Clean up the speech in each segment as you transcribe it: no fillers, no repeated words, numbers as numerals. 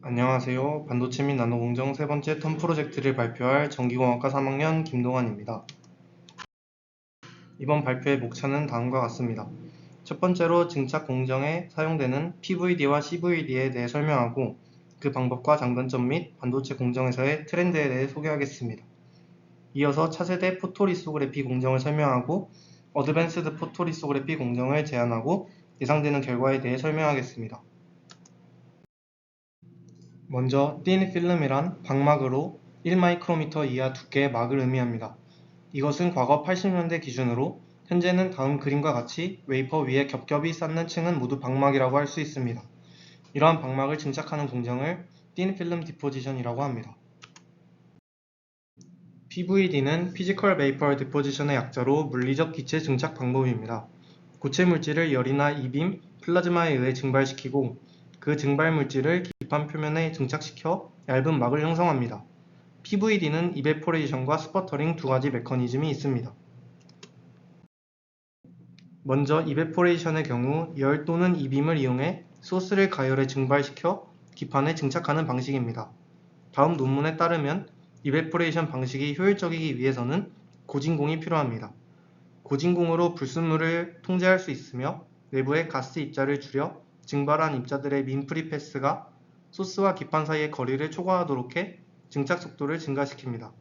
안녕하세요. 반도체 및 나노공정 세 번째 텀 프로젝트를 발표할 전기공학과 3학년 김동환입니다. 이번 발표의 목차는 다음과 같습니다. 첫 번째로 증착 공정에 사용되는 PVD와 CVD에 대해 설명하고 그 방법과 장단점 및 반도체 공정에서의 트렌드에 대해 소개하겠습니다. 이어서 차세대 포토리소그래피 공정을 설명하고 어드밴스드 포토리소그래피 공정을 제안하고 예상되는 결과에 대해 설명하겠습니다. 먼저 띤 필름이란 방막으로 1마이크로미터 이하 두께의 막을 의미합니다. 이것은 과거 80년대 기준으로 현재는 다음 그림과 같이 웨이퍼 위에 겹겹이 쌓는 층은 모두 방막이라고 할 수 있습니다. 이러한 방막을 증착하는 공정을 띤 필름 디포지션이라고 합니다. PVD는 피지컬 베이퍼 디포지션의 약자로 물리적 기체 증착 방법입니다. 고체 물질을 열이나 이빔, 플라즈마에 의해 증발시키고 그 증발 물질을 기판 표면에 증착시켜 얇은 막을 형성합니다. PVD는 이베포레이션과 스퍼터링 두 가지 메커니즘이 있습니다. 먼저 이베포레이션의 경우 열 또는 이빔을 이용해 소스를 가열해 증발시켜 기판에 증착하는 방식입니다. 다음 논문에 따르면 이베포레이션 방식이 효율적이기 위해서는 고진공이 필요합니다. 고진공으로 불순물을 통제할 수 있으며 내부의 가스 입자를 줄여 증발한 입자들의 민프리 패스가 소스와 기판 사이의 거리를 초과하도록 해 증착 속도를 증가시킵니다.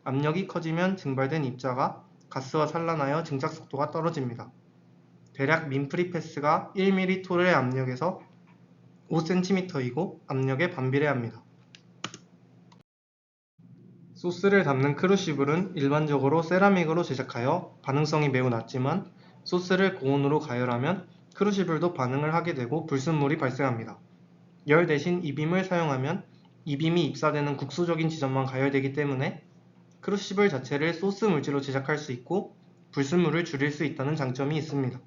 압력이 커지면 증발된 입자가 가스와 산란하여 증착 속도가 떨어집니다. 대략 민프리 패스가 1mT의 압력에서 5cm이고 압력에 반비례합니다. 소스를 담는 크루시블은 일반적으로 세라믹으로 제작하여 반응성이 매우 낮지만 소스를 고온으로 가열하면 크루시블도 반응을 하게 되고 불순물이 발생합니다. 열 대신 이빔을 사용하면 이빔이 입사되는 국소적인 지점만 가열되기 때문에 크루시블 자체를 소스 물질로 제작할 수 있고 불순물을 줄일 수 있다는 장점이 있습니다.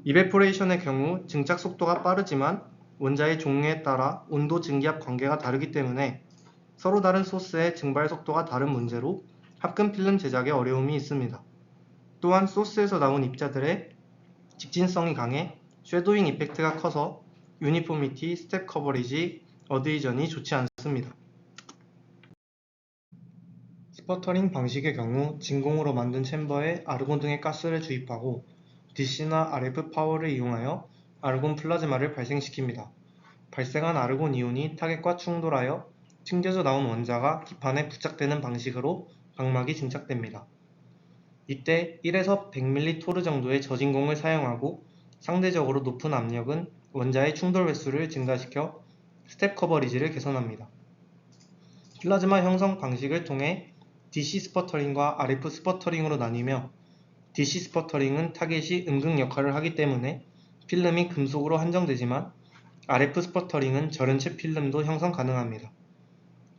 이베포레이션의 경우 증착 속도가 빠르지만 원자의 종류에 따라 온도 증기압 관계가 다르기 때문에 서로 다른 소스의 증발 속도가 다른 문제로 합금 필름 제작에 어려움이 있습니다. 또한 소스에서 나온 입자들의 직진성이 강해 쉐도잉 이펙트가 커서 유니포미티, 스텝 커버리지, 어드이전이 좋지 않습니다. 스퍼터링 방식의 경우 진공으로 만든 챔버에 아르곤 등의 가스를 주입하고 DC나 RF 파워를 이용하여 아르곤 플라즈마를 발생시킵니다. 발생한 아르곤 이온이 타겟과 충돌하여 튕겨져 나온 원자가 기판에 부착되는 방식으로 방막이 증착됩니다. 이때 1에서 100mT 정도의 저진공을 사용하고 상대적으로 높은 압력은 원자의 충돌 횟수를 증가시켜 스텝 커버리지를 개선합니다. 플라즈마 형성 방식을 통해 DC 스퍼터링과 RF 스퍼터링으로 나뉘며 DC 스퍼터링은 타겟이 음극 역할을 하기 때문에 필름이 금속으로 한정되지만 RF 스퍼터링은 절연체 필름도 형성 가능합니다.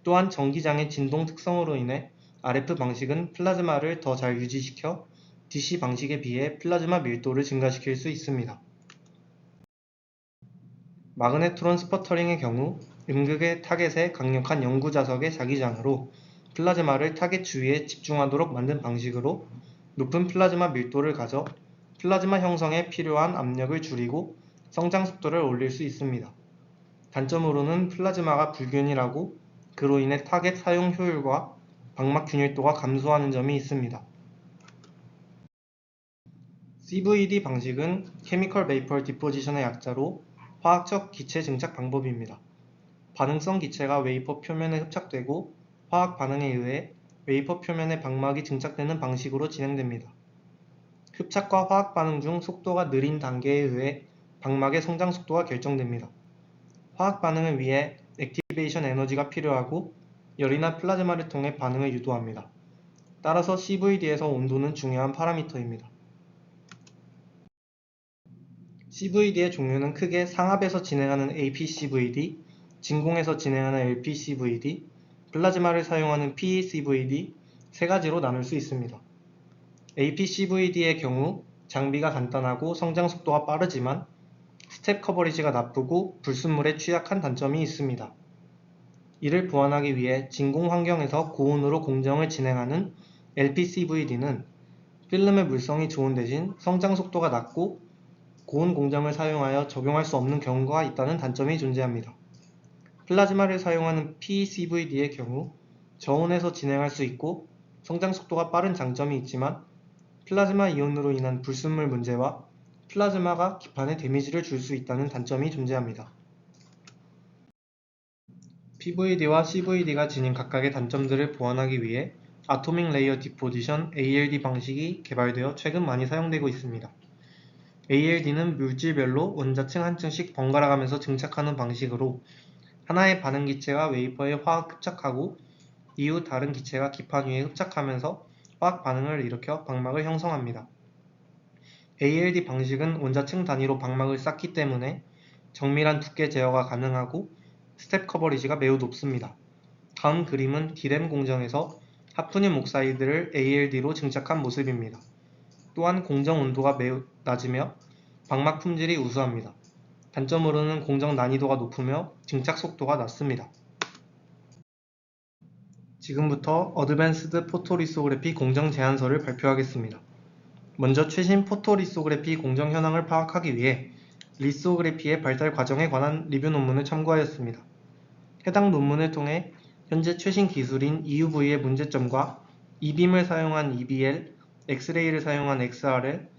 또한 전기장의 진동 특성으로 인해 RF 방식은 플라즈마를 더 잘 유지시켜 DC 방식에 비해 플라즈마 밀도를 증가시킬 수 있습니다. 마그네트론 스퍼터링의 경우 음극의 타겟에 강력한 영구자석의 자기장으로 플라즈마를 타겟 주위에 집중하도록 만든 방식으로 높은 플라즈마 밀도를 가져 플라즈마 형성에 필요한 압력을 줄이고 성장 속도를 올릴 수 있습니다. 단점으로는 플라즈마가 불균일하고 그로 인해 타겟 사용 효율과 방막 균일도가 감소하는 점이 있습니다. CVD 방식은 Chemical Vapor Deposition의 약자로 화학적 기체 증착 방법입니다. 반응성 기체가 웨이퍼 표면에 흡착되고 화학 반응에 의해 웨이퍼 표면에 방막이 증착되는 방식으로 진행됩니다. 흡착과 화학 반응 중 속도가 느린 단계에 의해 방막의 성장 속도가 결정됩니다. 화학 반응을 위해 액티베이션 에너지가 필요하고 열이나 플라즈마를 통해 반응을 유도합니다. 따라서 CVD에서 온도는 중요한 파라미터입니다. CVD의 종류는 크게 상압에서 진행하는 APCVD, 진공에서 진행하는 LPCVD, 플라즈마를 사용하는 PECVD 세 가지로 나눌 수 있습니다. APCVD의 경우 장비가 간단하고 성장 속도가 빠르지만 스텝 커버리지가 나쁘고 불순물에 취약한 단점이 있습니다. 이를 보완하기 위해 진공 환경에서 고온으로 공정을 진행하는 LPCVD는 필름의 물성이 좋은 대신 성장 속도가 낮고 고온 공정을 사용하여 적용할 수 없는 경우가 있다는 단점이 존재합니다. 플라즈마를 사용하는 PECVD의 경우 저온에서 진행할 수 있고 성장 속도가 빠른 장점이 있지만 플라즈마 이온으로 인한 불순물 문제와 플라즈마가 기판에 데미지를 줄 수 있다는 단점이 존재합니다. PVD와 CVD가 지닌 각각의 단점들을 보완하기 위해 아토믹 레이어 디포지션 ALD 방식이 개발되어 최근 많이 사용되고 있습니다. ALD는 물질별로 원자층 한 층씩 번갈아 가면서 증착하는 방식으로 하나의 반응 기체가 웨이퍼에 화학 흡착하고 이후 다른 기체가 기판 위에 흡착하면서 화학 반응을 일으켜 방막을 형성합니다. ALD 방식은 원자층 단위로 방막을 쌓기 때문에 정밀한 두께 제어가 가능하고 스텝 커버리지가 매우 높습니다. 다음 그림은 디램 공정에서 하프늄 옥사이드를 ALD로 증착한 모습입니다. 또한 공정 온도가 매우 낮으며 방막 품질이 우수합니다. 단점으로는 공정 난이도가 높으며 증착 속도가 낮습니다. 지금부터 어드밴스드 포토리소그래피 공정 제안서를 발표하겠습니다. 먼저 최신 포토리소그래피 공정 현황을 파악하기 위해 리소그래피의 발달 과정에 관한 리뷰 논문을 참고하였습니다. 해당 논문을 통해 현재 최신 기술인 EUV의 문제점과 E빔을 사용한 EBL, 엑스레이를 사용한 XRL,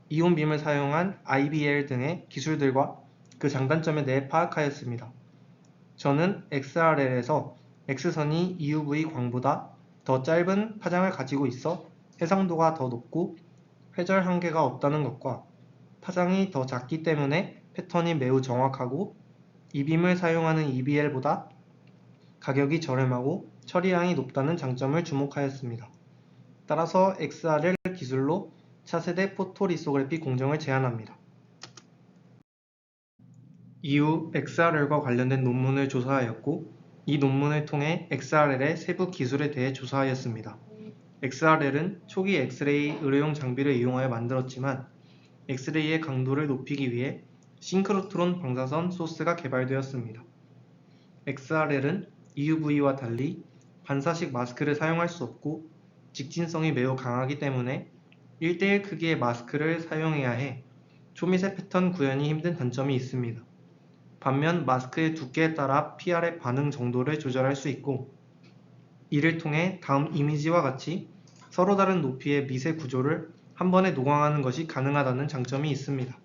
이온빔을 사용한 IBL 등의 기술들과 그 장단점에 대해 파악하였습니다. 저는 XRL에서 X선이 EUV 광보다 더 짧은 파장을 가지고 있어 해상도가 더 높고 회절 한계가 없다는 것과 파장이 더 작기 때문에 패턴이 매우 정확하고 E빔을 사용하는 EBL보다 가격이 저렴하고 처리량이 높다는 장점을 주목하였습니다. 따라서 XRL 기술로 차세대 포토리소그래피 공정을 제안합니다. 이후 XRL과 관련된 논문을 조사하였고 이 논문을 통해 XRL의 세부 기술에 대해 조사하였습니다. XRL은 초기 엑스레이 의료용 장비를 이용하여 만들었지만 엑스레이의 강도를 높이기 위해 싱크로트론 방사선 소스가 개발되었습니다. XRL은 EUV와 달리 반사식 마스크를 사용할 수 없고 직진성이 매우 강하기 때문에 1:1 크기의 마스크를 사용해야 해 초미세 패턴 구현이 힘든 단점이 있습니다. 반면 마스크의 두께에 따라 PR의 반응 정도를 조절할 수 있고 이를 통해 다음 이미지와 같이 서로 다른 높이의 미세 구조를 한 번에 노광하는 것이 가능하다는 장점이 있습니다.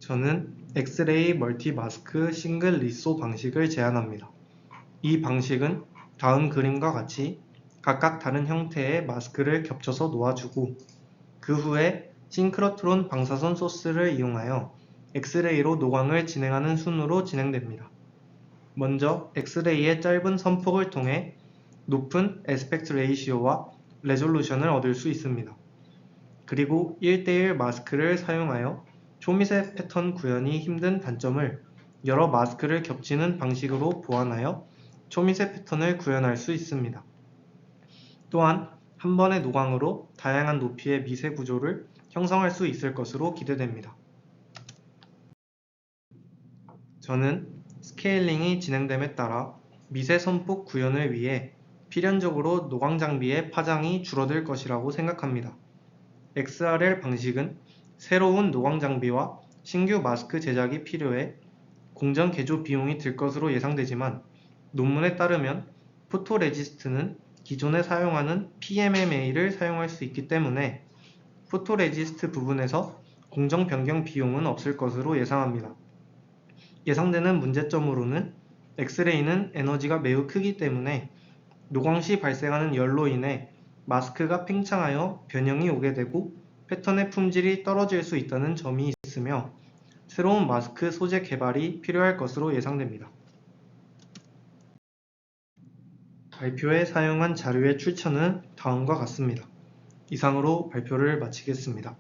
저는 엑스레이 멀티 마스크 싱글 리소 방식을 제안합니다. 이 방식은 다음 그림과 같이 각각 다른 형태의 마스크를 겹쳐서 놓아주고 그 후에 싱크로트론 방사선 소스를 이용하여 엑스레이로 노광을 진행하는 순으로 진행됩니다. 먼저 엑스레이의 짧은 선폭을 통해 높은 애스펙트 레이시오와 레졸루션을 얻을 수 있습니다. 그리고 1:1 마스크를 사용하여 초미세 패턴 구현이 힘든 단점을 여러 마스크를 겹치는 방식으로 보완하여 초미세 패턴을 구현할 수 있습니다. 또한 한 번의 노광으로 다양한 높이의 미세 구조를 형성할 수 있을 것으로 기대됩니다. 저는 스케일링이 진행됨에 따라 미세 선폭 구현을 위해 필연적으로 노광 장비의 파장이 줄어들 것이라고 생각합니다. XRL 방식은 새로운 노광 장비와 신규 마스크 제작이 필요해 공정 개조 비용이 들 것으로 예상되지만 논문에 따르면 포토레지스트는 기존에 사용하는 PMMA를 사용할 수 있기 때문에 포토레지스트 부분에서 공정 변경 비용은 없을 것으로 예상합니다. 예상되는 문제점으로는 엑스레이는 에너지가 매우 크기 때문에 노광 시 발생하는 열로 인해 마스크가 팽창하여 변형이 오게 되고 패턴의 품질이 떨어질 수 있다는 점이 있으며 새로운 마스크 소재 개발이 필요할 것으로 예상됩니다. 발표에 사용한 자료의 출처는 다음과 같습니다. 이상으로 발표를 마치겠습니다.